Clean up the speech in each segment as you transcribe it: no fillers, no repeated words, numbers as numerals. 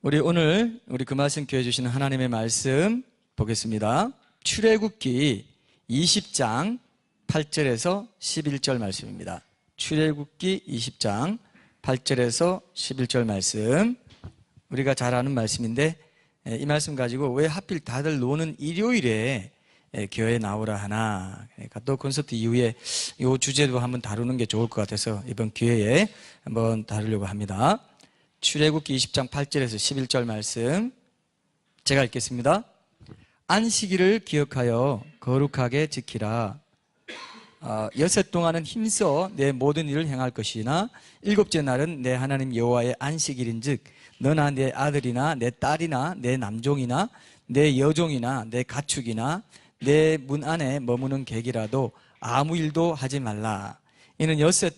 우리 오늘 그 말씀 교회 주시는 하나님의 말씀 보겠습니다. 출애굽기 20장 8절에서 11절 말씀입니다. 출애굽기 20장 8절에서 11절 말씀, 우리가 잘 아는 말씀인데 이 말씀 가지고 왜 하필 다들 노는 일요일에 교회에 나오라 하나, 그러니까 또 콘서트 이후에 이 주제도 한번 다루는 게 좋을 것 같아서 이번 기회에 한번 다루려고 합니다. 출애굽기 20장 8절에서 11절 말씀 제가 읽겠습니다. 안식일을 기억하여 거룩하게 지키라. 여섯 동안은 힘써 내 모든 일을 행할 것이나 일곱째 날은 내 하나님 여호와의 안식일인즉 너나 내 아들이나 내 딸이나 내 남종이나 내 여종이나 내 가축이나 내 문 안에 머무는 객이라도 아무 일도 하지 말라. 이는 엿새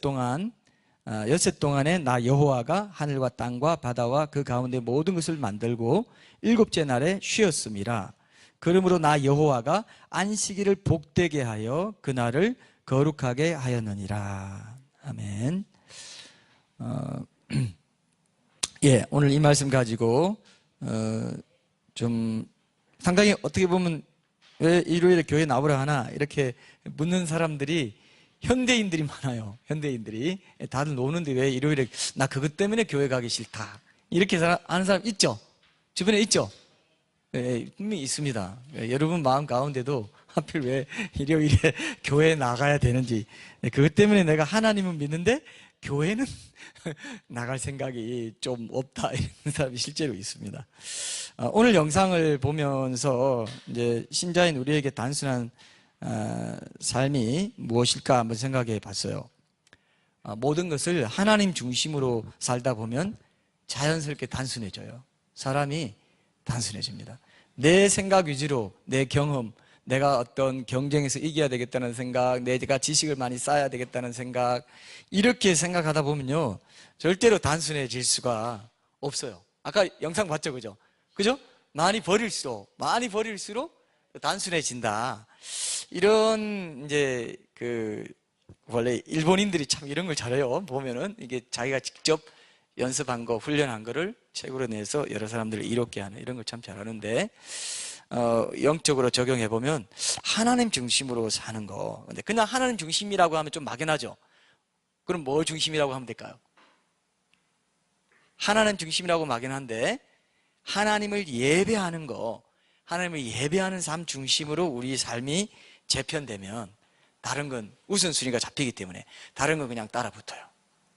동안에 나 여호와가 하늘과 땅과 바다와 그 가운데 모든 것을 만들고 일곱째 날에 쉬었음이라. 그러므로 나 여호와가 안식일을 복되게 하여 그날을 거룩하게 하였느니라. 아멘. 오늘 이 말씀 가지고 좀 상당히 어떻게 보면 왜 일요일에 교회 나오라 하나 이렇게 묻는 사람들이 현대인들이 많아요. 현대인들이 다들 노는데 왜 일요일에 나 그것 때문에 교회 가기 싫다 이렇게 하는 사람 있죠? 주변에 있죠? 분명히 있습니다. 여러분 마음 가운데도 하필 왜 일요일에 교회에 나가야 되는지, 그것 때문에 내가 하나님은 믿는데 교회는 나갈 생각이 좀 없다 이런 사람이 실제로 있습니다. 오늘 영상을 보면서 이제 신자인 우리에게 단순한 삶이 무엇일까 한번 생각해 봤어요. 모든 것을 하나님 중심으로 살다 보면 자연스럽게 단순해져요. 사람이 단순해집니다. 내 생각 위주로, 내 경험, 내가 어떤 경쟁에서 이겨야 되겠다는 생각, 내가 지식을 많이 쌓아야 되겠다는 생각, 이렇게 생각하다 보면요 절대로 단순해질 수가 없어요. 아까 영상 봤죠? 그죠? 많이 버릴수록 단순해진다. 이런 이제 원래 일본인들이 참 이런 걸 잘해요. 보면은 이게 자기가 직접 연습한 거, 훈련한 거를 책으로 내서 여러 사람들을 이롭게 하는 이런 걸 참 잘하는데, 영적으로 적용해 보면 하나님 중심으로 사는 거. 근데 그냥 하나님 중심이라고 하면 좀 막연하죠. 그럼 뭘 중심이라고 하면 될까요? 하나님 중심이라고 막연한데 하나님을 예배하는 거, 하나님을 예배하는 삶 중심으로 우리 삶이 재편되면 다른 건 우선순위가 잡히기 때문에 다른 건 그냥 따라 붙어요.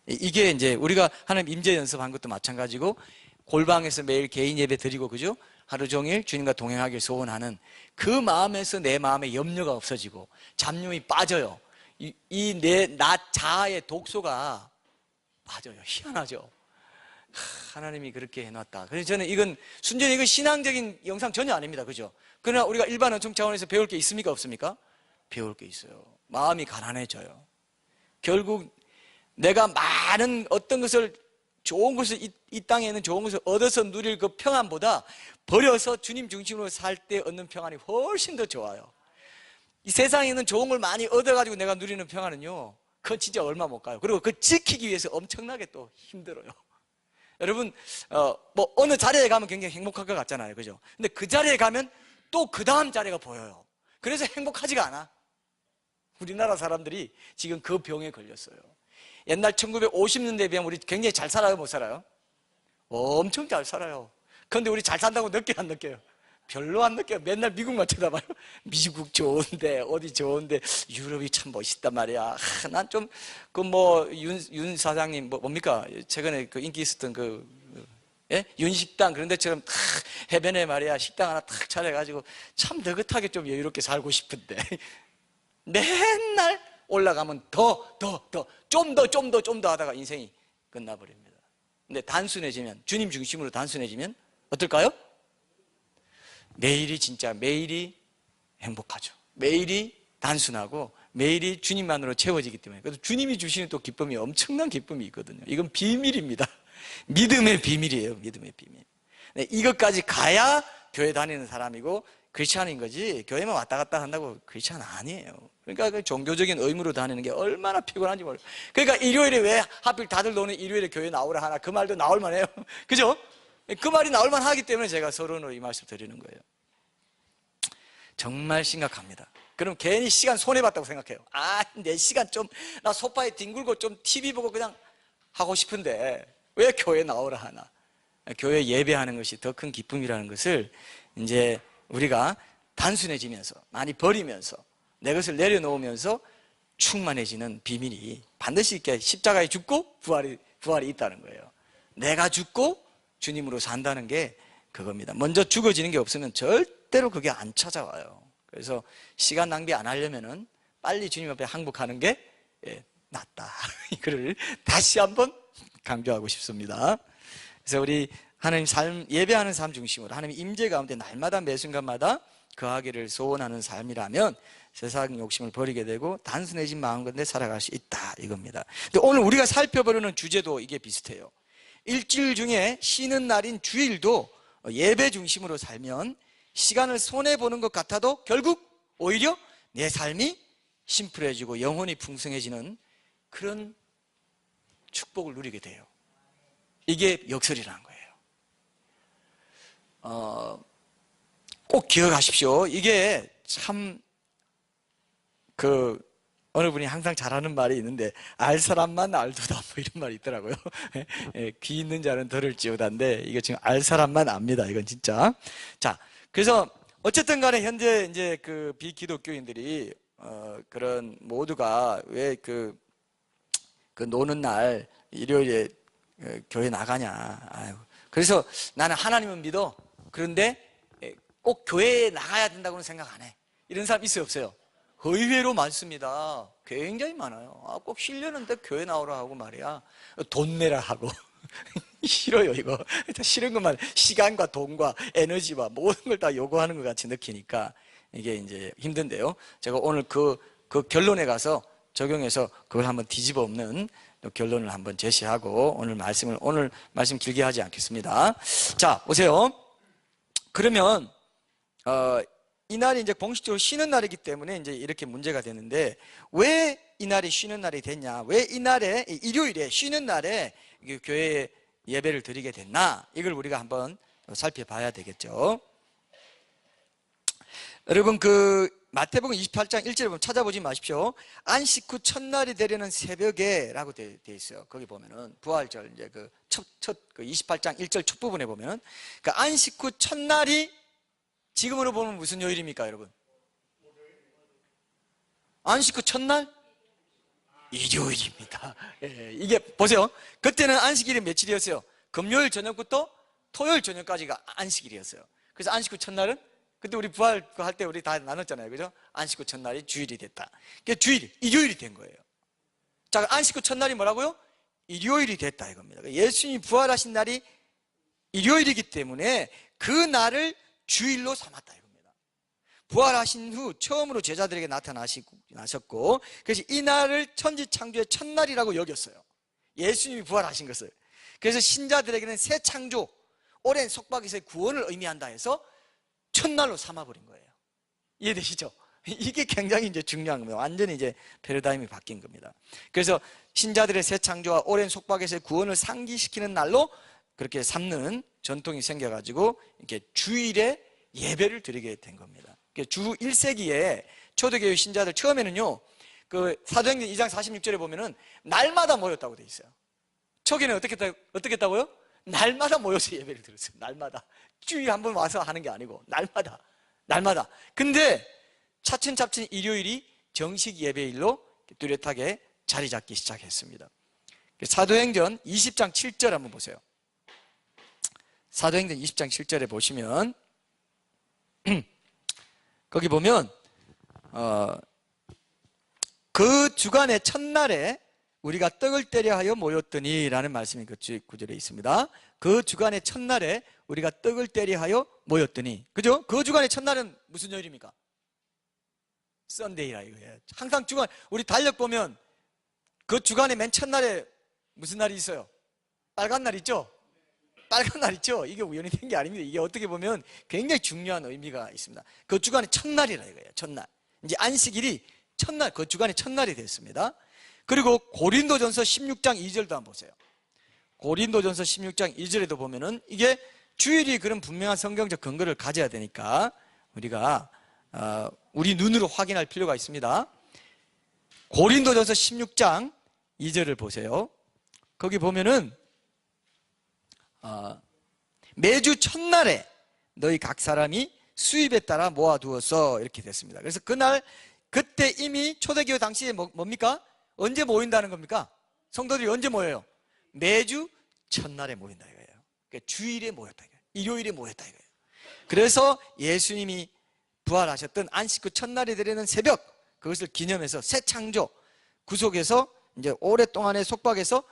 이게 이제 우리가 하나님 임재 연습한 것도 마찬가지고 골방에서 매일 개인 예배 드리고, 그죠? 하루 종일 주님과 동행하길 소원하는 그 마음에서 내 마음에 염려가 없어지고 잡념이 빠져요. 나 자아의 독소가 빠져요. 희한하죠? 하나님이 그렇게 해놨다. 그래서 저는 이건 순전히 이건 신앙적인 영상 전혀 아닙니다. 그죠? 그러나 우리가 일반 언청 차원에서 배울 게 있습니까? 없습니까? 배울 게 있어요. 마음이 가난해져요. 결국 내가 많은 어떤 것을, 좋은 것을, 이 땅에 있는 좋은 것을 얻어서 누릴 그 평안보다 버려서 주님 중심으로 살 때 얻는 평안이 훨씬 더 좋아요. 이 세상에 있는 좋은 걸 많이 얻어가지고 내가 누리는 평안은요, 그건 진짜 얼마 못 가요. 그리고 그 지키기 위해서 엄청나게 또 힘들어요. 여러분, 어느 자리에 가면 굉장히 행복할 것 같잖아요. 그죠? 근데 그 자리에 가면 또 그 다음 자리가 보여요. 그래서 행복하지가 않아. 우리나라 사람들이 지금 그 병에 걸렸어요. 옛날 1950년대에 비하면 우리 굉장히 잘 살아요, 못 살아요? 엄청 잘 살아요. 그런데 우리 잘 산다고 느껴요, 안 느껴요? 별로 안 느껴요. 맨날 미국만 쳐다봐요. 미국 좋은데, 어디 좋은데, 유럽이 참 멋있단 말이야. 난 좀, 윤 사장님, 뭡니까? 최근에 인기 있었던 윤식당, 그런 데처럼 해변에 말이야, 식당 하나 탁 차려가지고 참 느긋하게 좀 여유롭게 살고 싶은데. 맨날 올라가면 좀 더 하다가 인생이 끝나버립니다. 근데 단순해지면, 주님 중심으로 단순해지면 어떨까요? 매일이 행복하죠. 매일이 단순하고 매일이 주님만으로 채워지기 때문에. 그래서 주님이 주시는 또 기쁨이 엄청난 기쁨이 있거든요. 이건 비밀입니다. 믿음의 비밀이에요. 믿음의 비밀. 네, 이것까지 가야 교회 다니는 사람이고 크리스찬인 거지, 교회만 왔다 갔다 한다고 크리스찬 아니에요. 그러니까 그 종교적인 의무로 다니는 게 얼마나 피곤한지 모르겠어요. 그러니까 일요일에 왜 하필 다들 노는 일요일에 교회 나오라 하나, 그 말도 나올 만해요. 그죠? 그 말이 나올만 하기 때문에 제가 서론으로 이 말씀 드리는 거예요. 정말 심각합니다. 그럼 괜히 시간 손해봤다고 생각해요. 내 시간 좀, 나 소파에 뒹굴고 좀 TV 보고 그냥 하고 싶은데 왜 교회 나오라 하나. 교회 예배하는 것이 더 큰 기쁨이라는 것을 이제 우리가 단순해지면서, 많이 버리면서, 내 것을 내려놓으면서 충만해지는 비밀이 반드시 이렇게 십자가에 죽고 부활이 있다는 거예요. 내가 죽고 주님으로 산다는 게 그겁니다. 먼저 죽어지는 게 없으면 절대로 그게 안 찾아와요. 그래서 시간 낭비 안 하려면은 빨리 주님 앞에 항복하는 게 낫다. 이거를 다시 한번 강조하고 싶습니다. 그래서 우리 하나님 삶, 예배하는 삶 중심으로 하나님 임재 가운데 날마다 매 순간마다 거하기를 소원하는 삶이라면 세상 욕심을 버리게 되고 단순해진 마음 가운데 살아갈 수 있다, 이겁니다. 근데 오늘 우리가 살펴보려는 주제도 이게 비슷해요. 일주일 중에 쉬는 날인 주일도 예배 중심으로 살면 시간을 손해보는 것 같아도 결국 오히려 내 삶이 심플해지고 영혼이 풍성해지는 그런 축복을 누리게 돼요. 이게 역설이라는 거예요. 꼭 기억하십시오. 이게 참 어느 분이 항상 잘하는 말이 있는데, 알 사람만 알도다, 뭐 이런 말이 있더라고요. 귀 있는 자는 들을지어다인데, 이거 지금 알 사람만 압니다. 이건 진짜. 자, 그래서 어쨌든 간에 현재 이제 그 비기독교인들이 그런 모두가 왜 그 노는 날 일요일에 교회 나가냐. 아유. 그래서 나는 하나님은 믿어. 그런데 꼭 교회에 나가야 된다고는 생각 안 해. 이런 사람 있어요, 없어요? 의외로 많습니다. 굉장히 많아요. 꼭 쉬려는데 교회 나오라 하고 말이야. 돈 내라 하고. 싫어요, 이거. 싫은 것만, 시간과 돈과 에너지와 모든 걸 다 요구하는 것 같이 느끼니까 이게 이제 힘든데요. 제가 오늘 그 결론에 가서 적용해서 그걸 한번 뒤집어 엎는 결론을 한번 제시하고 오늘 말씀 길게 하지 않겠습니다. 자, 보세요. 그러면, 이날이 이제 공식적으로 쉬는 날이기 때문에 이제 이렇게 문제가 되는데, 왜 이날이 쉬는 날이 됐냐? 왜 이날에, 일요일에 쉬는 날에 교회에 예배를 드리게 됐나? 이걸 우리가 한번 살펴봐야 되겠죠. 여러분, 마태복음 28장 1절에 보면 찾아보지 마십시오. 안식 후 첫날이 되려는 새벽에 라고 되어 있어요. 거기 보면은 부활절, 이제 그 28장 1절 첫 부분에 보면, 그 안식 후 첫날이 지금으로 보면 무슨 요일입니까, 여러분? 안식 후 첫날? 일요일입니다. 이게 보세요. 그때는 안식일이 며칠이었어요? 금요일 저녁부터 토요일 저녁까지가 안식일이었어요. 그래서 안식 후 첫날은, 그때 우리 부활 할 때 우리 다 나눴잖아요, 그죠? 안식 후 첫날이 주일이 됐다. 그게 일요일이 된 거예요. 자, 안식 후 첫날이 뭐라고요? 일요일이 됐다, 이겁니다. 예수님이 부활하신 날이 일요일이기 때문에 그 날을 주일로 삼았다, 이겁니다. 부활하신 후 처음으로 제자들에게 나타나셨고, 그래서 이 날을 천지창조의 첫날이라고 여겼어요. 예수님이 부활하신 것을. 그래서 신자들에게는 새 창조, 오랜 속박에서의 구원을 의미한다 해서 첫날로 삼아버린 거예요. 이해되시죠? 이게 굉장히 이제 중요한 겁니다. 완전히 이제 패러다임이 바뀐 겁니다. 그래서 신자들의 새 창조와 오랜 속박에서의 구원을 상기시키는 날로 그렇게 삼는 전통이 생겨가지고 이렇게 주일에 예배를 드리게 된 겁니다. 주 1세기에 초대교회 신자들 처음에는요, 그 사도행전 2장 46절에 보면은 날마다 모였다고 돼 있어요. 초기에는 어떻게 했다고요? 날마다 모여서 예배를 드렸어요. 날마다. 주일에 한 번 와서 하는 게 아니고 날마다. 근데 차츰차츰 일요일이 정식 예배일로 뚜렷하게 자리 잡기 시작했습니다. 사도행전 20장 7절 한번 보세요. 사도행전 20장 7절에 보시면 거기 보면 그 주간의 첫날에 우리가 떡을 떼려 하여 모였더니 라는 말씀이 그 구절에 있습니다. 그 주간의 첫날에 우리가 떡을 떼려 하여 모였더니, 그죠? 그 주간의 첫날은 무슨 요일입니까? 썬데이라 이거예요. 항상 주간, 우리 달력 보면 그 주간의 맨 첫날에 무슨 날이 있어요? 빨간 날 있죠? 빨간 날 있죠? 이게 우연히 된 게 아닙니다. 이게 어떻게 보면 굉장히 중요한 의미가 있습니다. 그 주간의 첫날이라 이거예요. 첫날. 이제 안식일이 첫날, 그 주간의 첫날이 됐습니다. 그리고 고린도전서 16장 2절도 한번 보세요. 고린도전서 16장 2절에도 보면은 이게 주일이 그런 분명한 성경적 근거를 가져야 되니까 우리가 우리 눈으로 확인할 필요가 있습니다. 고린도전서 16장 2절을 보세요. 거기 보면은 매주 첫날에 너희 각 사람이 수입에 따라 모아두었어 이렇게 됐습니다. 그래서 그때 이미 초대교회 당시에 뭡니까? 언제 모인다는 겁니까? 성도들이 언제 모여요? 매주 첫날에 모인다 이거예요. 그러니까 주일에 모였다 이거예요. 일요일에 모였다 이거예요. 그래서 예수님이 부활하셨던 안식 후 첫날이 되려는 새벽, 그것을 기념해서 새 창조, 구속에서 이제 오랫동안의 속박에서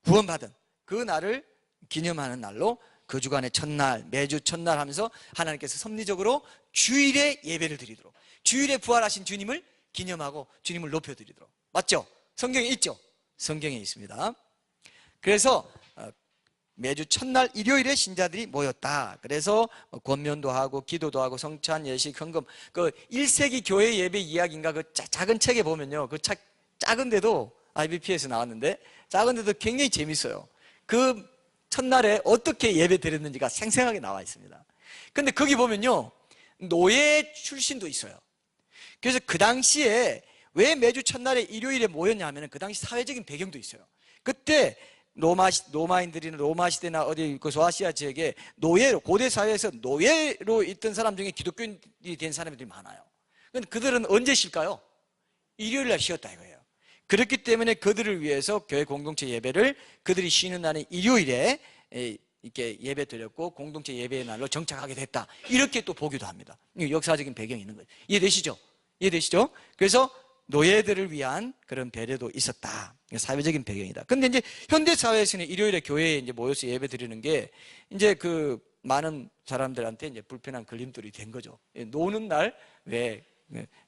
구원받은 그 날을 기념하는 날로 그 주간의 첫날, 매주 첫날 하면서 하나님께서 섭리적으로 주일에 예배를 드리도록, 주일에 부활하신 주님을 기념하고 주님을 높여드리도록. 맞죠? 성경에 있죠? 성경에 있습니다. 그래서 매주 첫날 일요일에 신자들이 모였다. 그래서 권면도 하고 기도도 하고 성찬, 예식, 헌금, 그 1세기 교회 예배 이야기인가 그 작은 책에 보면요, 그 책 작은데도 IBP에서 나왔는데 작은데도 굉장히 재밌어요. 그 첫날에 어떻게 예배 드렸는지가 생생하게 나와 있습니다. 근데 거기 보면요, 노예 출신도 있어요. 그래서 그 당시에 왜 매주 첫날에 일요일에 모였냐 하면 그 당시 사회적인 배경도 있어요. 그때 로마인들이나 로마 시대나 어디 그 소아시아 지역에 노예로, 고대 사회에서 노예로 있던 사람 중에 기독교인이 된 사람들이 많아요. 근데 그들은 언제 쉴까요? 일요일 날 쉬었다 이거예요. 그렇기 때문에 그들을 위해서 교회 공동체 예배를 그들이 쉬는 날인 일요일에 이렇게 예배 드렸고 공동체 예배의 날로 정착하게 됐다. 이렇게 또 보기도 합니다. 역사적인 배경이 있는 거예요. 이해되시죠? 이해되시죠? 그래서 노예들을 위한 그런 배려도 있었다. 사회적인 배경이다. 근데 이제 현대 사회에서는 일요일에 교회에 이제 모여서 예배 드리는 게 이제 그 많은 사람들한테 이제 불편한 걸림돌이 된 거죠. 노는 날 왜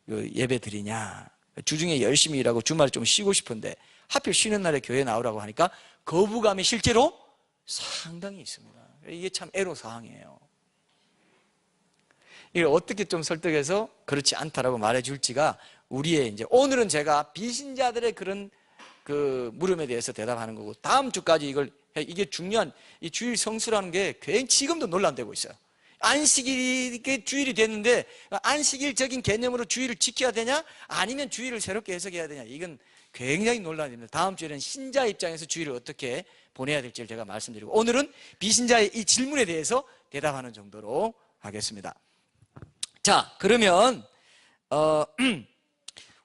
예배 드리냐? 주중에 열심히 일하고 주말에 좀 쉬고 싶은데 하필 쉬는 날에 교회에 나오라고 하니까 거부감이 실제로 상당히 있습니다. 이게 참 애로사항이에요. 이걸 어떻게 좀 설득해서 그렇지 않다라고 말해줄지가 우리의 이제 오늘은 제가 비신자들의 그런 그 물음에 대해서 대답하는 거고 다음 주까지 이게 중요한 이 주일 성수라는 게 굉장히 지금도 논란되고 있어요. 안식일이 주일이 됐는데 안식일적인 개념으로 주일을 지켜야 되냐 아니면 주일을 새롭게 해석해야 되냐 이건 굉장히 논란입니다. 다음 주에는 신자 입장에서 주일을 어떻게 보내야 될지를 제가 말씀드리고 오늘은 비신자의 이 질문에 대해서 대답하는 정도로 하겠습니다. 자, 그러면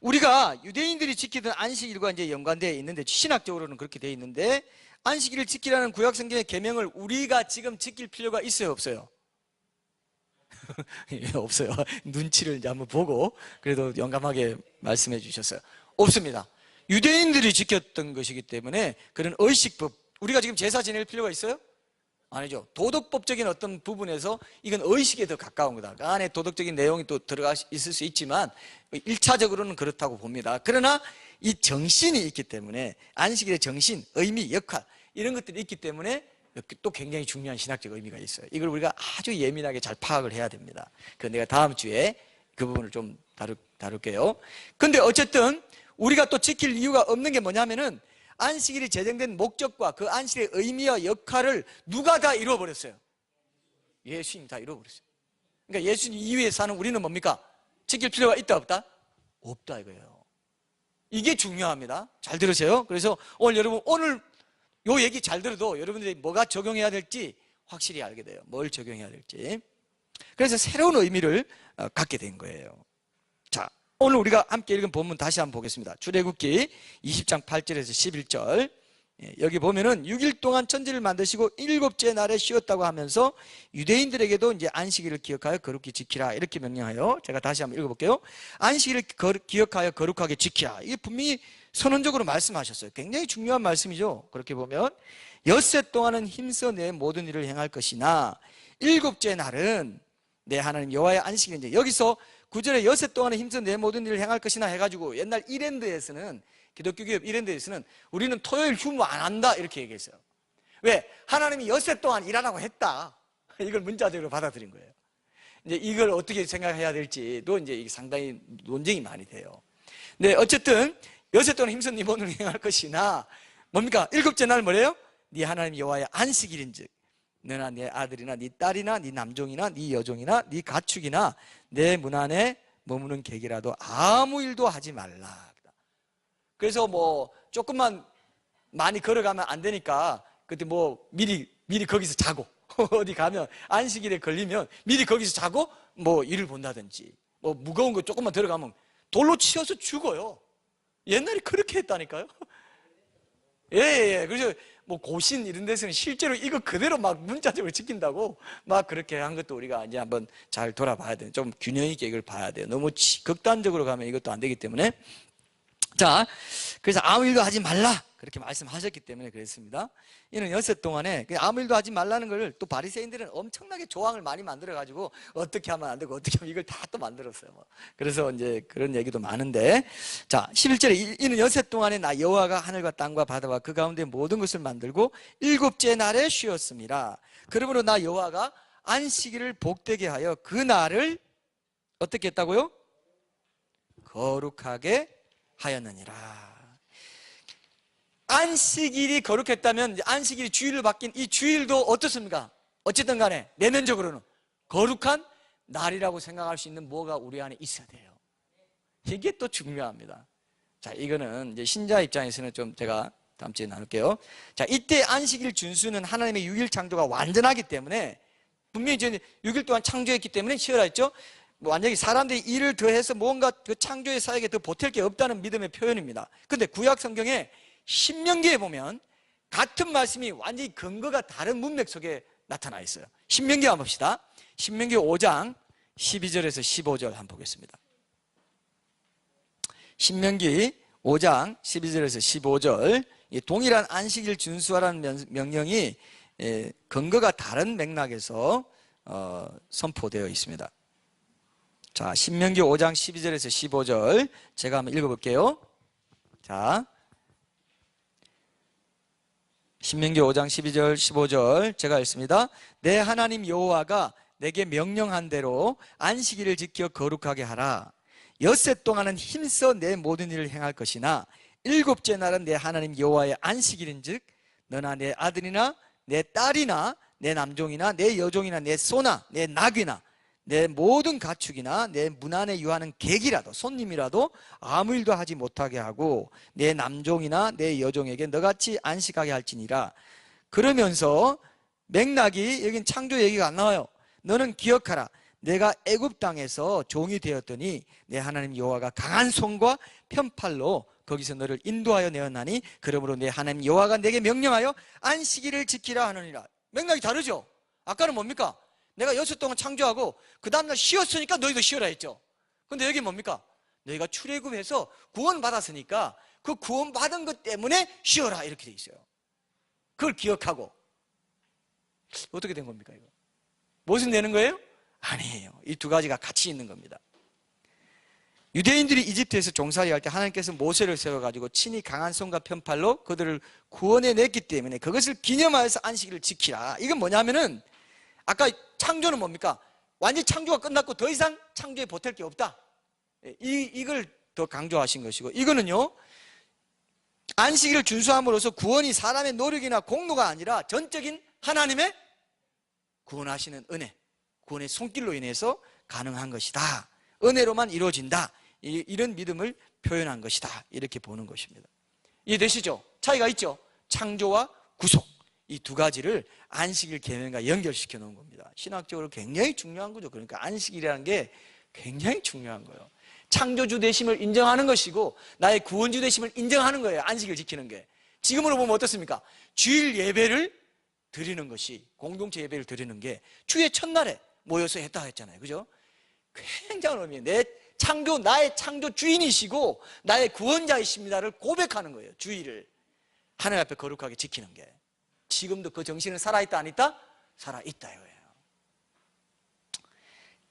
우리가 유대인들이 지키던 안식일과 이제 연관되어 있는데 신학적으로는 그렇게 되어 있는데 안식일을 지키라는 구약 성경의 계명을 우리가 지금 지킬 필요가 있어요, 없어요? 없어요. 눈치를 이제 한번 보고 그래도 용감하게 말씀해 주셨어요. 없습니다. 유대인들이 지켰던 것이기 때문에 그런 의식법, 우리가 지금 제사 지낼 필요가 있어요? 아니죠. 도덕법적인 어떤 부분에서 이건 의식에 더 가까운 거다. 그 안에 도덕적인 내용이 또 들어가 있을 수 있지만 1차적으로는 그렇다고 봅니다. 그러나 이 정신이 있기 때문에 안식일의 정신, 의미, 역할 이런 것들이 있기 때문에 또 굉장히 중요한 신학적 의미가 있어요. 이걸 우리가 아주 예민하게 잘 파악을 해야 됩니다. 그래서 내가 다음 주에 그 부분을 좀 다룰게요. 근데 어쨌든 우리가 또 지킬 이유가 없는 게 뭐냐면은 안식일이 제정된 목적과 그 안식일의 의미와 역할을 누가 다 이루어버렸어요? 예수님이 다 이루어버렸어요. 그러니까 예수님 이후에 사는 우리는 뭡니까? 지킬 필요가 있다 없다? 없다 이거예요. 이게 중요합니다. 잘 들으세요. 그래서 오늘 요 얘기 잘 들어도 여러분들이 뭐가 적용해야 될지 확실히 알게 돼요. 뭘 적용해야 될지. 그래서 새로운 의미를 갖게 된 거예요. 자, 오늘 우리가 함께 읽은 본문 다시 한번 보겠습니다. 출애굽기 20장 8절에서 11절. 여기 보면은 6일 동안 천지를 만드시고 일곱째 날에 쉬었다고 하면서 유대인들에게도 이제 안식일을 기억하여 거룩히 지키라 이렇게 명령하여, 제가 다시 한번 읽어볼게요. 안식일을 기억하여 거룩하게 지키라. 이게 분명히 선언적으로 말씀하셨어요. 굉장히 중요한 말씀이죠. 그렇게 보면 엿새 동안은 힘써 내 모든 일을 행할 것이나 일곱째 날은 내 하나님 여호와의 안식일인데, 여기서 9절에 엿새 동안은 힘써 내 모든 일을 행할 것이나 해가지고 옛날 이랜드에서는, 기독교 기업 이랜드에서는 우리는 토요일 휴무 안 한다 이렇게 얘기했어요. 왜? 하나님이 엿새 동안 일하라고 했다. 이걸 문자적으로 받아들인 거예요. 이제 이걸 어떻게 생각해야 될지도 이제 상당히 논쟁이 많이 돼요. 근데 어쨌든 엿새 동안 힘써 네 모든 일을 행할 것이나 뭡니까? 일곱째 날 뭐래요? 네 하나님 여호와의 안식일인즉 너나 네 아들이나 네 딸이나 네 남종이나 네 여종이나 네 가축이나 내 문 안에 머무는 객이라도 아무 일도 하지 말라. 그래서 뭐 조금만 많이 걸어가면 안 되니까 그때 뭐 미리 거기서 자고 어디 가면 안식일에 걸리면 미리 거기서 자고 뭐 일을 본다든지, 뭐 무거운 거 조금만 들어가면 돌로 치여서 죽어요. 옛날에 그렇게 했다니까요. 예. 그래서 뭐 고신 이런 데서는 실제로 이거 그대로 막 문자적으로 지킨다고 막 그렇게 한 것도 우리가 이제 한번 잘 돌아봐야 돼요. 좀 균형 있게 이걸 봐야 돼요. 너무 극단적으로 가면 이것도 안 되기 때문에. 자, 그래서 아무 일도 하지 말라 그렇게 말씀하셨기 때문에 그랬습니다. 이는 엿새 동안에 아무 일도 하지 말라는 걸 또 바리새인들은 엄청나게 조항을 많이 만들어 가지고 어떻게 하면 안 되고 어떻게 하면 이걸 다 또 만들었어요. 그래서 이제 그런 얘기도 많은데, 자 11절에 이는 엿새 동안에 나 여호와가 하늘과 땅과 바다와 그 가운데 모든 것을 만들고 일곱째 날에 쉬었습니다. 그러므로 나 여호와가 안식일을 복되게 하여 그 날을 어떻게 했다고요? 거룩하게 하였느니라. 안식일이 거룩했다면 안식일이 주일로 바뀐 이 주일도 어떻습니까? 어쨌든 간에 내면적으로는 거룩한 날이라고 생각할 수 있는 뭐가 우리 안에 있어야 돼요. 이게 또 중요합니다. 자, 이거는 이제 신자 입장에서는 좀 제가 다음 주에 나눌게요. 자, 이때 안식일 준수는 하나님의 6일 창조가 완전하기 때문에, 분명히 저는 6일 동안 창조했기 때문에 쉬어라 했죠. 완전히 사람들이 일을 더해서 뭔가 그 창조의 사역에 더 보탤 게 없다는 믿음의 표현입니다. 근데 구약 성경에 신명기에 보면 같은 말씀이 완전히 근거가 다른 문맥 속에 나타나 있어요. 신명기 한번 봅시다. 신명기 5장 12절에서 15절 한번 보겠습니다. 신명기 5장 12절에서 15절, 동일한 안식일 준수하라는 명령이 근거가 다른 맥락에서 선포되어 있습니다. 자, 신명기 5장 12절에서 15절 제가 한번 읽어볼게요. 자, 신명기 5장 12절 15절 제가 읽습니다. 내 하나님 여호와가 내게 명령한 대로 안식일을 지켜 거룩하게 하라. 엿새 동안은 힘써 내 모든 일을 행할 것이나 일곱째 날은 내 하나님 여호와의 안식일인즉 너나 내 아들이나 내 딸이나 내 남종이나 내 여종이나 내 소나 내 낙이나 내 모든 가축이나 내 문 안에 유하는 객이라도 손님이라도 아무 일도 하지 못하게 하고 내 남종이나 내 여종에게 너같이 안식하게 할지니라. 그러면서 맥락이, 여긴 창조 얘기가 안 나와요. 너는 기억하라. 내가 애굽 땅에서 종이 되었더니 내 하나님 여호와가 강한 손과 편팔로 거기서 너를 인도하여 내었나니 그러므로 내 하나님 여호와가 내게 명령하여 안식일을 지키라 하느니라. 맥락이 다르죠. 아까는 뭡니까? 내가 6일 동안 창조하고 그 다음날 쉬었으니까 너희도 쉬어라 했죠. 근데 여기 뭡니까? 너희가 출애굽해서 구원받았으니까 그 구원받은 것 때문에 쉬어라 이렇게 돼 있어요. 그걸 기억하고. 어떻게 된 겁니까 이거? 무슨 되는 거예요? 아니에요. 이 두 가지가 같이 있는 겁니다. 유대인들이 이집트에서 종살이 할 때 하나님께서 모세를 세워가지고 친히 강한 손과 편팔로 그들을 구원해냈기 때문에 그것을 기념하여서 안식일을 지키라. 이건 뭐냐면은 아까 창조는 뭡니까? 완전히 창조가 끝났고 더 이상 창조에 보탤 게 없다. 이걸 더 강조하신 것이고, 이거는요 안식일을 준수함으로써 구원이 사람의 노력이나 공로가 아니라 전적인 하나님의 구원하시는 은혜, 구원의 손길로 인해서 가능한 것이다. 은혜로만 이루어진다. 이런 믿음을 표현한 것이다. 이렇게 보는 것입니다. 이해되시죠? 차이가 있죠? 창조와 구속, 이 두 가지를 안식일 계명과 연결시켜 놓은 겁니다. 신학적으로 굉장히 중요한 거죠. 그러니까 안식일이라는 게 굉장히 중요한 거예요. 창조주 되심을 인정하는 것이고 나의 구원주 되심을 인정하는 거예요. 안식일 지키는 게. 지금으로 보면 어떻습니까? 주일 예배를 드리는 것이, 공동체 예배를 드리는 게 주의 첫날에 모여서 했다 했잖아요. 그죠? 굉장한 의미예요. 나의 창조 주인이시고 나의 구원자이십니다를 고백하는 거예요. 주일을 하나님 앞에 거룩하게 지키는 게. 지금도 그 정신은 살아있다 안 있다? 살아있다 이거예요.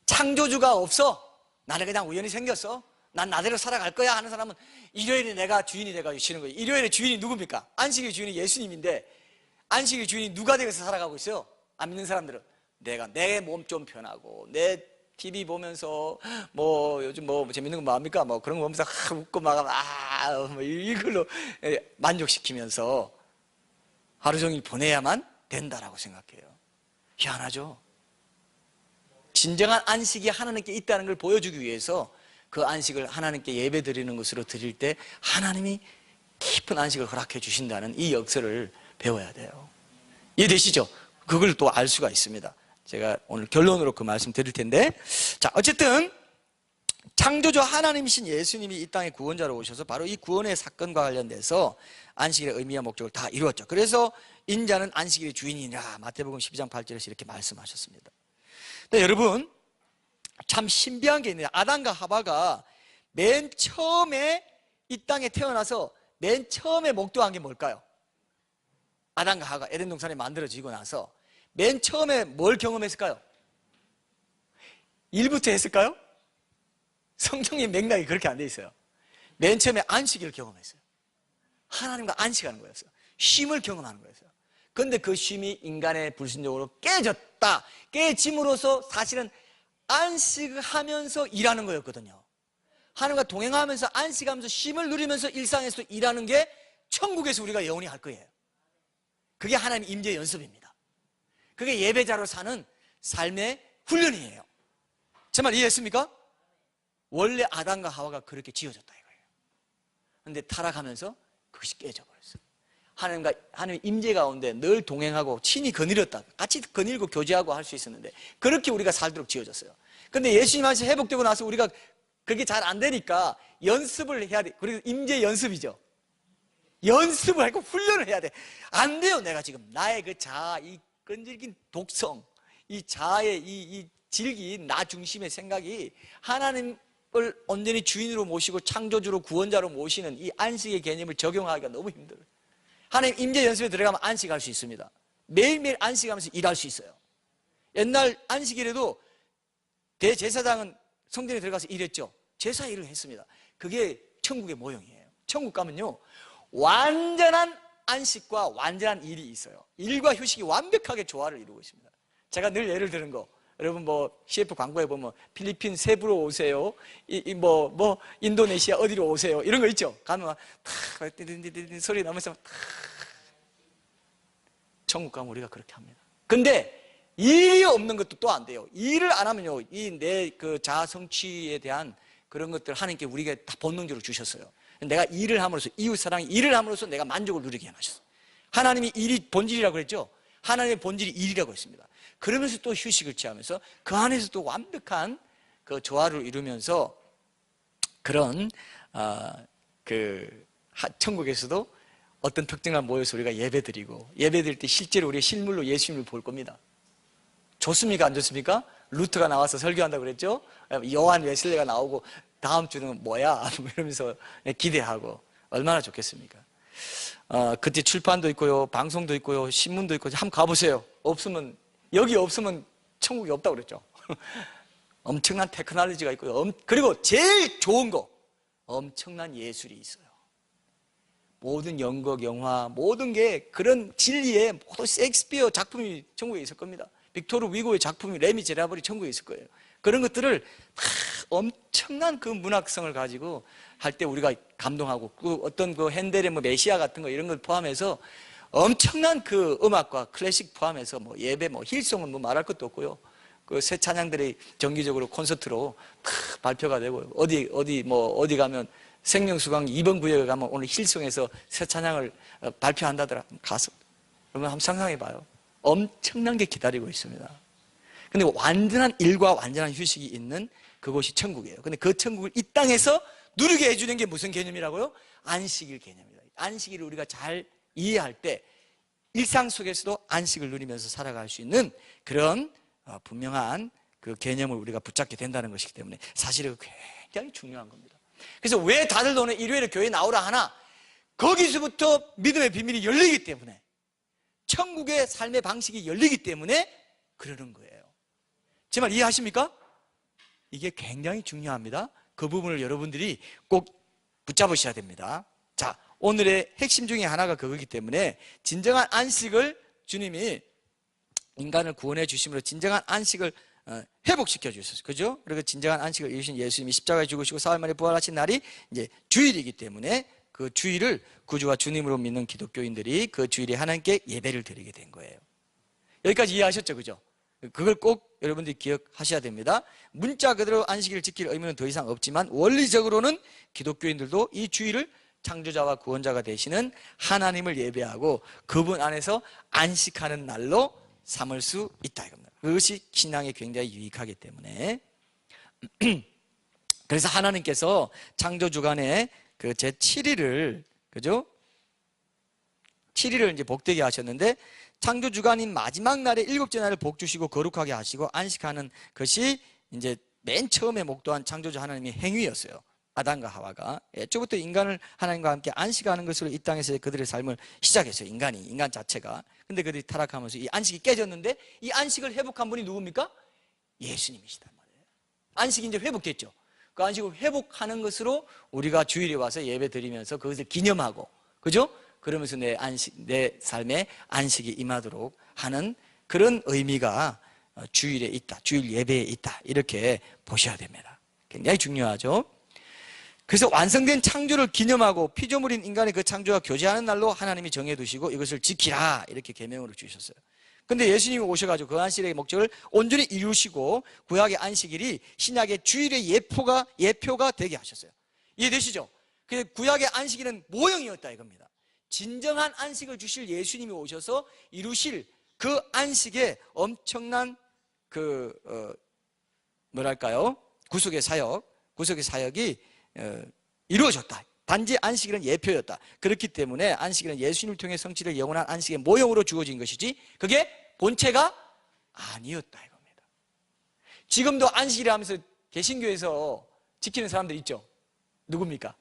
창조주가 없어, 나는 그냥 우연히 생겼어, 난 나대로 살아갈 거야 하는 사람은 일요일에 내가 주인이 돼가지고 쉬는 거예요. 일요일에 주인이 누굽니까? 안식일 주인이 예수님인데 안식일 주인이 누가 되어서 살아가고 있어요? 안 믿는 사람들은 내가 내 몸 좀 편하고 내 TV 보면서 뭐 요즘 뭐 재밌는 거 뭐합니까? 뭐 그런 거 보면서 웃고 막 뭐 이걸로 만족시키면서 하루 종일 보내야만 된다라고 생각해요. 희한하죠. 진정한 안식이 하나님께 있다는 걸 보여주기 위해서 그 안식을 하나님께 예배 드리는 것으로 드릴 때 하나님이 깊은 안식을 허락해 주신다는 이 역사를 배워야 돼요. 이해되시죠? 그걸 또 알 수가 있습니다. 제가 오늘 결론으로 그 말씀 드릴 텐데, 자, 어쨌든 창조주 하나님이신 예수님이 이 땅에 구원자로 오셔서 바로 이 구원의 사건과 관련돼서 안식일의 의미와 목적을 다 이루었죠. 그래서 인자는 안식일의 주인이라 마태복음 12장 8절에서 이렇게 말씀하셨습니다. 근데 여러분, 참 신비한 게 있네요. 아담과 하와가 맨 처음에 이 땅에 태어나서 맨 처음에 목도한 게 뭘까요? 아담과 하와가 에덴 동산에 만들어지고 나서 맨 처음에 뭘 경험했을까요? 일부터 했을까요? 성경의 맥락이 그렇게 안 돼 있어요. 맨 처음에 안식일을 경험했어요. 하나님과 안식하는 거였어요. 쉼을 경험하는 거였어요. 그런데 그 쉼이 인간의 불순종으로 깨졌다. 깨짐으로써 사실은 안식하면서 일하는 거였거든요. 하나님과 동행하면서 안식하면서 쉼을 누리면서 일상에서 일하는 게 천국에서 우리가 영원히 할 거예요. 그게 하나님 임재 연습입니다. 그게 예배자로 사는 삶의 훈련이에요. 제 말 이해했습니까? 원래 아담과 하와가 그렇게 지어졌다 이거예요. 그런데 타락하면서 그것이 깨져버렸어요. 하나님의 임재 가운데 늘 동행하고 친히 거느렸다, 같이 거닐고 교제하고 할 수 있었는데 그렇게 우리가 살도록 지어졌어요. 그런데 예수님 안에서 회복되고 나서 우리가 그게 잘 안 되니까 연습을 해야 돼. 그리고 임재 연습이죠. 연습을 하고 훈련을 해야 돼. 안 돼요. 내가 지금 나의 그 자아, 이 끈질긴 독성, 이 자아의 이 질긴 나 중심의 생각이 하나님을 온전히 주인으로 모시고 창조주로 구원자로 모시는 이 안식의 개념을 적용하기가 너무 힘들어요. 하나님 임재 연습에 들어가면 안식할 수 있습니다. 매일매일 안식하면서 일할 수 있어요. 옛날 안식일에도 대제사장은 성전에 들어가서 일했죠. 제사 일을 했습니다. 그게 천국의 모형이에요. 천국 가면요, 완전한 안식과 완전한 일이 있어요. 일과 휴식이 완벽하게 조화를 이루고 있습니다. 제가 늘 예를 드는 거, 여러분 CF 광고에 보면 필리핀 세부로 오세요, 인도네시아 어디로 오세요, 이런 거 있죠. 가면 탁 소리 나면서 탁. 천국 가면 우리가 그렇게 합니다. 근데 일이 없는 것도 또 안 돼요. 일을 안 하면요, 내 그 자아 성취에 대한 그런 것들 하나님께 우리가 다 본능적으로 주셨어요. 내가 일을 함으로써, 이웃 사랑이 일을 함으로써 내가 만족을 누리게 해주셨어요. 하나님이 일이 본질이라고 그랬죠. 하나님의 본질이 일이라고 했습니다. 그러면서 또 휴식을 취하면서 그 안에서 또 완벽한 그 조화를 이루면서 그런 천국에서도 어떤 특정한 모여서 우리가 예배드리고, 예배드릴 때 실제로 우리가 실물로 예수님을 볼 겁니다. 좋습니까? 안 좋습니까? 루트가 나와서 설교한다고 그랬죠? 요한 웨슬레가 나오고 다음 주는 뭐야? 이러면서 기대하고 얼마나 좋겠습니까? 그때 출판도 있고요, 방송도 있고요, 신문도 있고, 한번 가보세요. 여기 없으면 천국이 없다고 그랬죠. 엄청난 테크놀로지가 있고요. 그리고 제일 좋은 거, 엄청난 예술이 있어요. 모든 연극, 영화, 모든 게 그런 진리의 모든 셰익스피어 작품이 천국에 있을 겁니다. 빅토르 위고의 작품이 레미제라블이 천국에 있을 거예요. 그런 것들을 다 엄청난 그 문학성을 가지고 할 때 우리가 감동하고, 그 어떤 그 핸델의 메시아 같은 거 이런 걸 포함해서 엄청난 그 음악과 클래식 포함해서 예배, 힐송은 말할 것도 없고요. 그 새 찬양들이 정기적으로 콘서트로 다 발표가 되고, 어디 가면 생명수강 2번 구역에 가면 오늘 힐송에서 새 찬양을 발표한다더라. 가서 그러면 한번 상상해 봐요. 엄청난 게 기다리고 있습니다. 근데 완전한 일과 완전한 휴식이 있는 그곳이 천국이에요. 근데 그 천국을 이 땅에서 누리게 해주는 게 무슨 개념이라고요? 안식일 개념입니다. 안식일을 우리가 잘 이해할 때 일상 속에서도 안식을 누리면서 살아갈 수 있는 그런 분명한 그 개념을 우리가 붙잡게 된다는 것이기 때문에 사실은 굉장히 중요한 겁니다. 그래서 왜 다들 오늘 일요일에 교회에 나오라 하나? 거기서부터 믿음의 비밀이 열리기 때문에, 천국의 삶의 방식이 열리기 때문에 그러는 거예요. 제 말 이해하십니까? 이게 굉장히 중요합니다. 그 부분을 여러분들이 꼭 붙잡으셔야 됩니다. 자, 오늘의 핵심 중에 하나가 그거기 때문에 진정한 안식을 주님이 인간을 구원해 주심으로 진정한 안식을 회복시켜 주셨어요. 그죠? 그리고 진정한 안식을 이루신 예수님이 십자가에 죽으시고 사흘 만에 부활하신 날이 이제 주일이기 때문에 그 주일을 구주와 주님으로 믿는 기독교인들이 그 주일에 하나님께 예배를 드리게 된 거예요. 여기까지 이해하셨죠? 그죠? 그걸 꼭 여러분들이 기억하셔야 됩니다. 문자 그대로 안식일을 지킬 의무는 더 이상 없지만 원리적으로는 기독교인들도 이 주일을 창조자와 구원자가 되시는 하나님을 예배하고 그분 안에서 안식하는 날로 삼을 수 있다 이겁니다. 그것이 신앙에 굉장히 유익하기 때문에 그래서 하나님께서 창조주간에 그 제7일을 그죠? 7일을 이제 복되게 하셨는데 창조주간인 마지막 날에 일곱째 날을 복 주시고 거룩하게 하시고 안식하는 것이 이제 맨 처음에 목도한 창조주 하나님의 행위였어요. 아담과 하와가 애초부터 인간을 하나님과 함께 안식하는 것으로 이 땅에서 그들의 삶을 시작했어요. 인간 자체가. 근데 그들이 타락하면서 이 안식이 깨졌는데 이 안식을 회복한 분이 누굽니까? 예수님이시단 말이에요. 안식이 이제 회복됐죠. 그 안식을 회복하는 것으로 우리가 주일에 와서 예배 드리면서 그것을 기념하고 그죠? 그러면서 내 삶에 안식이 임하도록 하는 그런 의미가 주일에 있다. 주일 예배에 있다. 이렇게 보셔야 됩니다. 굉장히 중요하죠. 그래서 완성된 창조를 기념하고 피조물인 인간의 그 창조와 교제하는 날로 하나님이 정해두시고 이것을 지키라 이렇게 계명으로 주셨어요. 근데 예수님이 오셔가지고 그 안식일의 목적을 온전히 이루시고 구약의 안식일이 신약의 주일의 예표가 되게 하셨어요. 이해되시죠? 그래서 구약의 안식일은 모형이었다 이겁니다. 진정한 안식을 주실 예수님이 오셔서 이루실 그 안식의 엄청난 구속의 사역이 이루어졌다. 단지 안식일은 예표였다. 그렇기 때문에 안식일은 예수님을 통해 성취될 영원한 안식의 모형으로 주어진 것이지 그게 본체가 아니었다 이겁니다. 지금도 안식일 하면서 개신교에서 지키는 사람들 있죠. 누굽니까?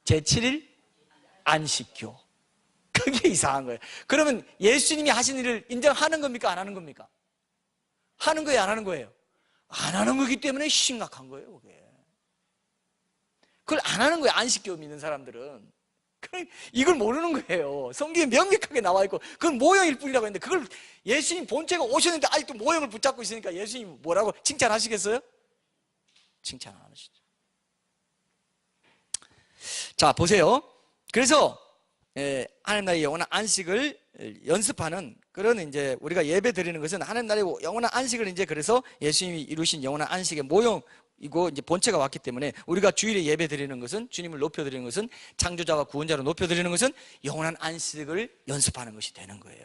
제7일 안식교. 그게 이상한 거예요. 그러면 예수님이 하신 일을 인정하는 겁니까? 안 하는 겁니까? 하는 거예요? 안 하는 거예요? 안 하는 거기 때문에 심각한 거예요. 그게. 그걸 안 하는 거예요. 안식교 믿는 사람들은. 이걸 모르는 거예요. 성경에 명백하게 나와 있고 그건 모형일 뿐이라고 했는데 그걸 예수님 본체가 오셨는데 아직도 모형을 붙잡고 있으니까 예수님 뭐라고 칭찬하시겠어요? 칭찬 안 하시죠. 자 보세요. 그래서 하나님 나라의 영원한 안식을 연습하는 그런 이제 우리가 예배 드리는 것은 하나님 나라의 영원한 안식을 이제 그래서 예수님이 이루신 영원한 안식의 모형이고 이제 본체가 왔기 때문에 우리가 주일에 예배 드리는 것은 주님을 높여 드리는 것은 창조자와 구원자로 높여 드리는 것은 영원한 안식을 연습하는 것이 되는 거예요.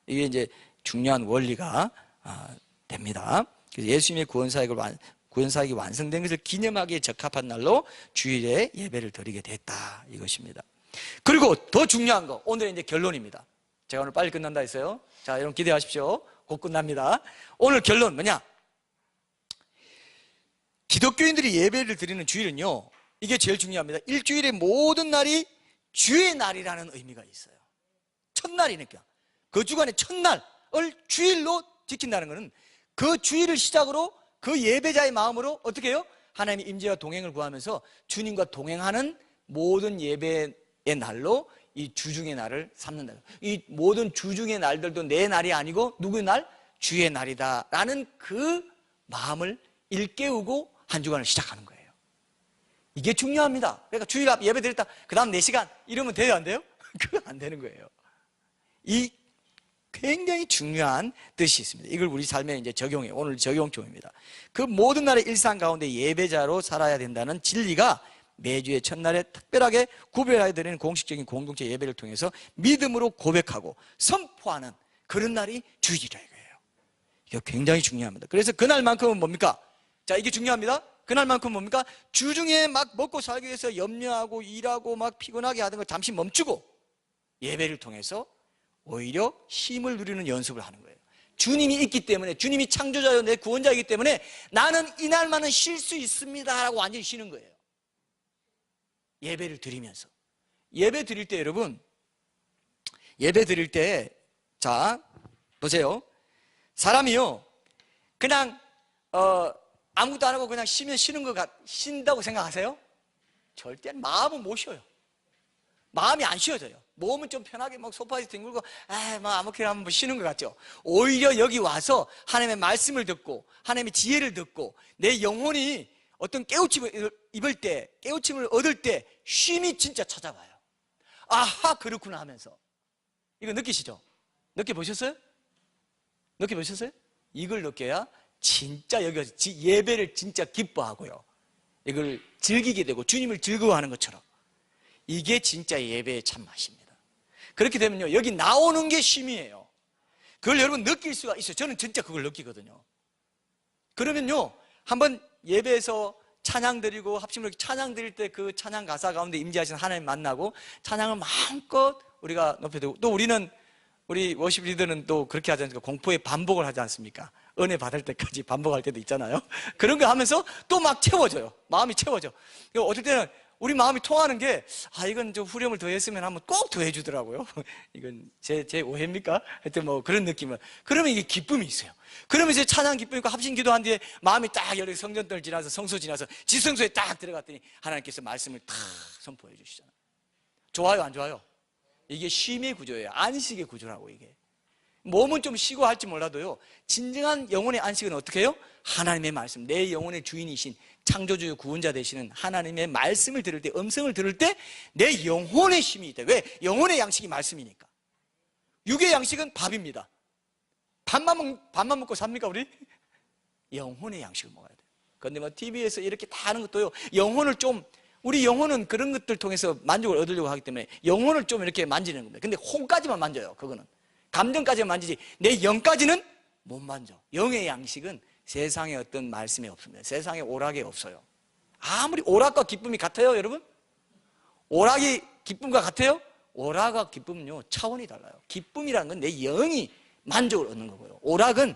이게 이제 중요한 원리가 됩니다. 그래서 예수님의 구원사역이 완성된 것을 기념하기에 적합한 날로 주일에 예배를 드리게 됐다 이것입니다. 그리고 더 중요한 거 오늘의 이제 결론입니다. 제가 오늘 빨리 끝난다 했어요. 자 여러분 기대하십시오. 곧 끝납니다. 오늘 결론 뭐냐? 기독교인들이 예배를 드리는 주일은요 이게 제일 중요합니다. 일주일의 모든 날이 주의 날이라는 의미가 있어요. 첫날이니까 그 주간의 첫날을 주일로 지킨다는 것은 그 주일을 시작으로 그 예배자의 마음으로 어떻게 해요? 하나님의 임재와 동행을 구하면서 주님과 동행하는 모든 예배의 날로 이 주중의 날을 삼는다. 이 모든 주중의 날들도 내 날이 아니고 누구의 날? 주의 날이다 라는 그 마음을 일깨우고 한 주간을 시작하는 거예요. 이게 중요합니다. 그러니까 주일 앞 예배 드렸다 그 다음 4시간 이러면 돼요 안 돼요? 그건 안 되는 거예요. 이 굉장히 중요한 뜻이 있습니다. 이걸 우리 삶에 이제 적용해요. 오늘 적용점입니다. 그 모든 날의 일상 가운데 예배자로 살아야 된다는 진리가 매주의 첫날에 특별하게 구별하여 드리는 공식적인 공동체 예배를 통해서 믿음으로 고백하고 선포하는 그런 날이 주일이라 이거예요. 이게 굉장히 중요합니다. 그래서 그날만큼은 뭡니까? 자, 이게 중요합니다. 그날만큼은 뭡니까? 주중에 막 먹고 살기 위해서 염려하고 일하고 막 피곤하게 하던 걸 잠시 멈추고 예배를 통해서 오히려 힘을 누리는 연습을 하는 거예요. 주님이 있기 때문에, 주님이 창조자요 내 구원자이기 때문에 나는 이날만은 쉴 수 있습니다 라고 완전히 쉬는 거예요. 예배를 드리면서. 예배 드릴 때 여러분, 예배 드릴 때, 자 보세요. 사람이요 그냥 아무것도 안 하고 그냥 쉬면 쉰다고 생각하세요? 절대 마음은 못 쉬어요. 마음이 안 쉬어져요. 몸은 좀 편하게 막 소파에서 뒹굴고 막 아무렇게나 하면 쉬는 것 같죠. 오히려 여기 와서 하나님의 말씀을 듣고 하나님의 지혜를 듣고 내 영혼이 어떤 깨우침을 얻을 때 쉼이 진짜 찾아와요. 아하 그렇구나 하면서. 이거 느끼시죠? 느껴보셨어요? 느껴보셨어요? 이걸 느껴야 진짜 여기 와서 예배를 진짜 기뻐하고요, 이걸 즐기게 되고 주님을 즐거워하는 것처럼, 이게 진짜 예배의 참맛입니다. 그렇게 되면요, 여기 나오는 게 쉼이에요. 그걸 여러분 느낄 수가 있어요. 저는 진짜 그걸 느끼거든요. 그러면요, 한번 예배에서 찬양 드리고 합심으로 찬양 드릴 때 그 찬양 가사 가운데 임재하신 하나님 만나고 찬양을 마음껏 우리가 높여드리고, 또 우리 워십 리더는 또 그렇게 하지 않습니까? 공포의 반복을 하지 않습니까? 은혜 받을 때까지 반복할 때도 있잖아요. 그런 거 하면서 또 막 채워져요. 마음이 채워져. 어떨 때는 우리 마음이 통하는 게, 이건 좀 후렴을 더 했으면 하면 꼭 더 해주더라고요. 이건 제 오해입니까? 하여튼 뭐 그런 느낌은. 그러면 이게 기쁨이 있어요. 그러면 이제 찬양 기쁨이 있고 합심 기도한 뒤에 마음이 딱 열려 성전들 지나서 성소 지나서 지성소에 딱 들어갔더니 하나님께서 말씀을 탁 선포해 주시잖아요. 좋아요, 안 좋아요? 이게 쉼의 구조예요. 안식의 구조라고. 이게 몸은 좀 쉬고 할지 몰라도요, 진정한 영혼의 안식은 어떻게 해요? 하나님의 말씀, 내 영혼의 주인이신 창조주 구원자 되시는 하나님의 말씀을 들을 때, 음성을 들을 때 내 영혼의 쉼이 있다. 왜? 영혼의 양식이 말씀이니까. 육의 양식은 밥입니다. 밥만 먹고 삽니까 우리? 영혼의 양식을 먹어야 돼요. 그런데 뭐 TV에서 이렇게 다 하는 것도요, 영혼을 좀, 우리 영혼은 그런 것들 통해서 만족을 얻으려고 하기 때문에 영혼을 좀 이렇게 만지는 겁니다. 근데 혼까지만 만져요. 그거는 감정까지만 만지지 내 영까지는 못 만져. 영의 양식은 세상에 어떤 말씀이 없습니다. 세상에 오락이 없어요. 아무리 오락과 기쁨이 같아요, 여러분? 오락이 기쁨과 같아요? 오락과 기쁨은요, 차원이 달라요. 기쁨이라는 건 내 영이 만족을 얻는 거고요, 오락은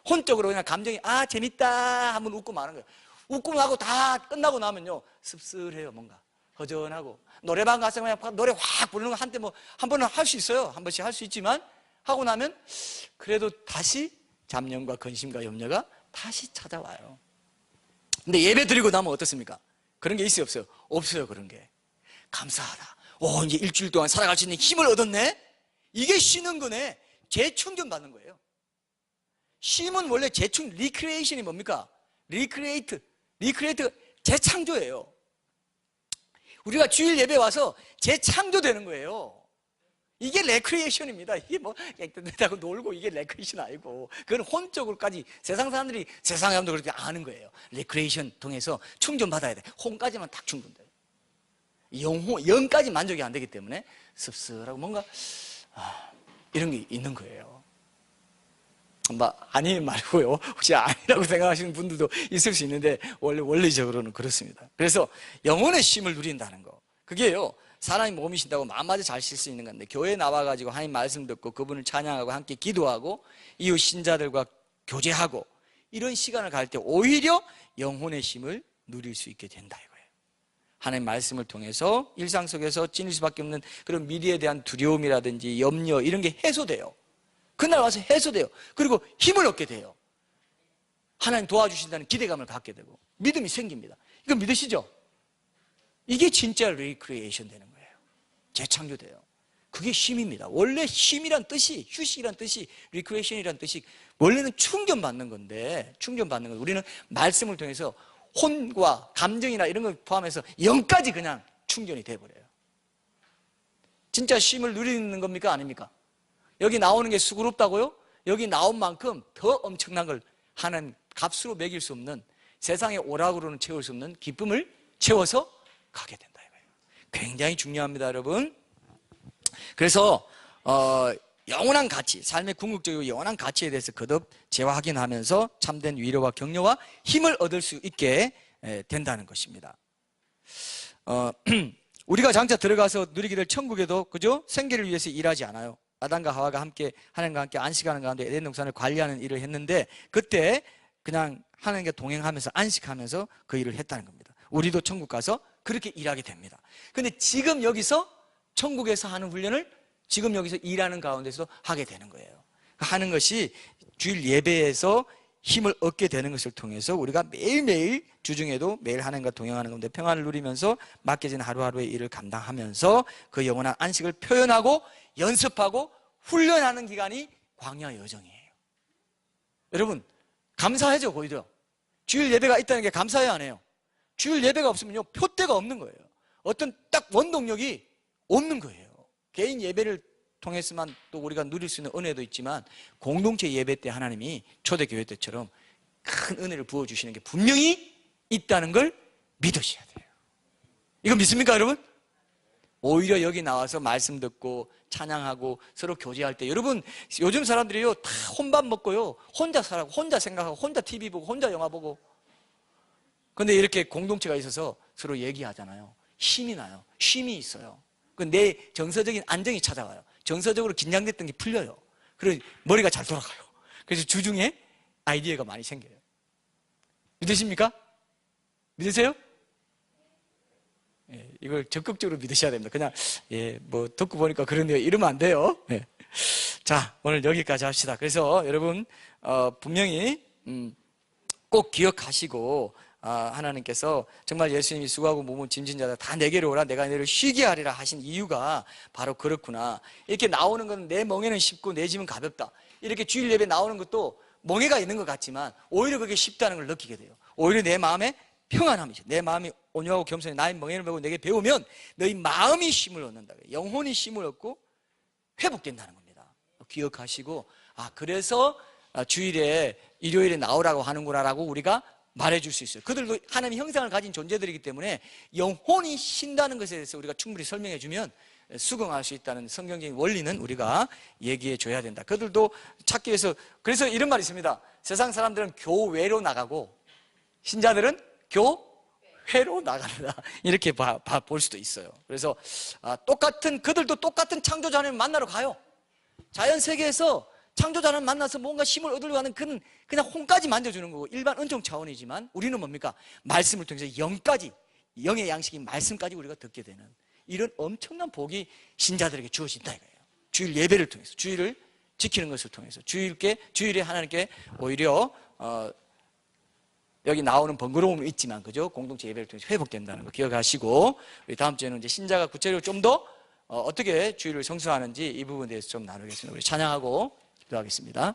혼적으로 그냥 감정이 재밌다 하면 웃고 마는 거예요. 웃고 나고 다 끝나고 나면요, 씁쓸해요. 뭔가 허전하고. 노래방 가서 그냥 노래 확 부르는 거 한때 뭐 한 번은 할 수 있어요. 한 번씩 할 수 있지만 하고 나면 그래도 다시 잡념과 근심과 염려가 다시 찾아와요. 근데 예배 드리고 나면 어떻습니까? 그런 게 있어요, 없어요? 없어요. 그런 게. 감사하다. 이제 일주일 동안 살아갈 수 있는 힘을 얻었네. 이게 쉬는 거네. 재충전 받는 거예요. 쉼은 원래 리크리에이션이 뭡니까? 리크리에이트, 재창조예요. 우리가 주일 예배 와서 재창조되는 거예요. 이게 레크리에이션입니다. 이게 뭐 깨끗하고 놀고 이게 레크리에이션 아니고, 그건 혼적으로까지 세상 사람들도 그렇게 아는 거예요. 레크리에이션 통해서 충전받아야 돼. 혼까지만 딱 충전돼요. 영까지 만족이 안 되기 때문에 씁쓸하고 뭔가 이런 게 있는 거예요. 아니 말고요, 혹시 아니라고 생각하시는 분들도 있을 수 있는데 원리적으로는 그렇습니다. 그래서 영혼의 쉼을 누린다는 거, 그게요, 사람이 몸이신다고 마음마저 잘 쉴 수 있는 건데, 교회에 나와가지고 하나님 말씀 듣고 그분을 찬양하고 함께 기도하고 이웃 신자들과 교제하고 이런 시간을 가질 때 오히려 영혼의 쉼을 누릴 수 있게 된다 이거예요. 하나님 말씀을 통해서 일상 속에서 찔릴 수밖에 없는 그런 미래에 대한 두려움이라든지 염려, 이런 게 해소돼요. 그날 와서 해소돼요. 그리고 힘을 얻게 돼요. 하나님 도와주신다는 기대감을 갖게 되고 믿음이 생깁니다. 이거 믿으시죠? 이게 진짜 리크리에이션 되는 거예요. 재창조돼요. 그게 쉼입니다. 원래 쉼이란 뜻이, 휴식이란 뜻이, 리크리에이션이란 뜻이 원래는 충전받는 건데, 우리는 말씀을 통해서 혼과 감정이나 이런 걸 포함해서 영까지 그냥 충전이 돼버려요. 진짜 쉼을 누리는 겁니까? 아닙니까? 여기 나오는 게 수고롭다고요? 여기 나온 만큼 더 엄청난 걸 하는, 값으로 매길 수 없는, 세상의 오락으로는 채울 수 없는 기쁨을 채워서 가게 된다 이거예요. 굉장히 중요합니다, 여러분. 그래서 영원한 가치, 삶의 궁극적이고 영원한 가치에 대해서 거듭 재확인하면서 참된 위로와 격려와 힘을 얻을 수 있게 된다는 것입니다. 우리가 장차 들어가서 누리게 될 천국에도, 그죠? 생계를 위해서 일하지 않아요. 아담과 하와가 함께 하나님과 함께 안식하는 가운데 에덴 동산을 관리하는 일을 했는데, 그때 그냥 하나님과 동행하면서 안식하면서 그 일을 했다는 겁니다. 우리도 천국 가서 그렇게 일하게 됩니다. 근데 지금 여기서 천국에서 하는 훈련을 지금 여기서 일하는 가운데서 하게 되는 거예요. 하는 것이 주일 예배에서 힘을 얻게 되는 것을 통해서 우리가 매일매일, 주중에도 매일 하나님과 동행하는 가운데 평안을 누리면서 맡겨진 하루하루의 일을 감당하면서 그 영원한 안식을 표현하고 연습하고 훈련하는 기간이 광야 여정이에요. 여러분, 감사하죠, 오히려. 주일 예배가 있다는 게 감사해야 안 해요? 주일 예배가 없으면요, 표대가 없는 거예요. 어떤 딱 원동력이 없는 거예요. 개인 예배를 통해서만 또 우리가 누릴 수 있는 은혜도 있지만 공동체 예배 때 하나님이 초대교회 때처럼 큰 은혜를 부어주시는 게 분명히 있다는 걸 믿으셔야 돼요. 이거 믿습니까, 여러분? 오히려 여기 나와서 말씀 듣고 찬양하고 서로 교제할 때, 여러분 요즘 사람들이요 다 혼밥 먹고요 혼자 살아고 혼자 생각하고 혼자 TV 보고 혼자 영화 보고, 근데 이렇게 공동체가 있어서 서로 얘기하잖아요. 힘이 나요. 쉼이 있어요. 내 정서적인 안정이 찾아와요. 정서적으로 긴장됐던 게 풀려요. 그래서 머리가 잘 돌아가요. 그래서 주중에 아이디어가 많이 생겨요. 믿으십니까? 믿으세요? 예, 이걸 적극적으로 믿으셔야 됩니다. 그냥 뭐 듣고 보니까 그러네요 이러면 안 돼요. 예. 자, 오늘 여기까지 합시다. 그래서 여러분 분명히 꼭 기억하시고, 하나님께서 정말 예수님이 수고하고 몸은 짐진 자들 다 내게로 오라 내가 너를 쉬게 하리라 하신 이유가 바로 그렇구나. 이렇게 나오는 건 내 멍에는 쉽고 내 짐은 가볍다. 이렇게 주일 예배 나오는 것도 멍에가 있는 것 같지만 오히려 그게 쉽다는 걸 느끼게 돼요. 오히려 내 마음에 평안함이죠. 내 마음이 온유하고 겸손히 나의 멍에를 메고 내게 배우면 너희 마음이 쉼을 얻는다. 영혼이 쉼을 얻고 회복된다는 겁니다. 기억하시고, 그래서 주일에 일요일에 나오라고 하는구나라고 우리가 말해줄 수 있어요. 그들도 하나님의 형상을 가진 존재들이기 때문에 영혼이 쉰다는 것에 대해서 우리가 충분히 설명해주면 수긍할 수 있다는 성경적인 원리는 우리가 얘기해 줘야 된다. 그들도 찾기 위해서, 그래서 이런 말이 있습니다. 세상 사람들은 교외로 나가고 신자들은 교회로 나간다. 이렇게 볼 수도 있어요. 그래서 그들도 똑같은 창조자 하나님을 만나러 가요. 자연 세계에서 창조자 하나님 만나서 뭔가 힘을 얻으려고 하는 그는 그냥 혼까지 만져주는 거고 일반 은총 차원이지만, 우리는 뭡니까? 말씀을 통해서 영의 양식인 말씀까지 우리가 듣게 되는 이런 엄청난 복이 신자들에게 주어진다 이거예요. 주일 예배를 통해서, 주일을 지키는 것을 통해서, 주일에 하나님께 오히려 여기 나오는 번거로움은 있지만, 그죠? 공동체 예배를 통해서 회복된다는 거 기억하시고, 우리 다음 주에는 이제 신자가 구체적으로 좀 더 어떻게 주일을 성수하는지 이 부분에 대해서 좀 나누겠습니다. 우리 찬양하고 기도하겠습니다.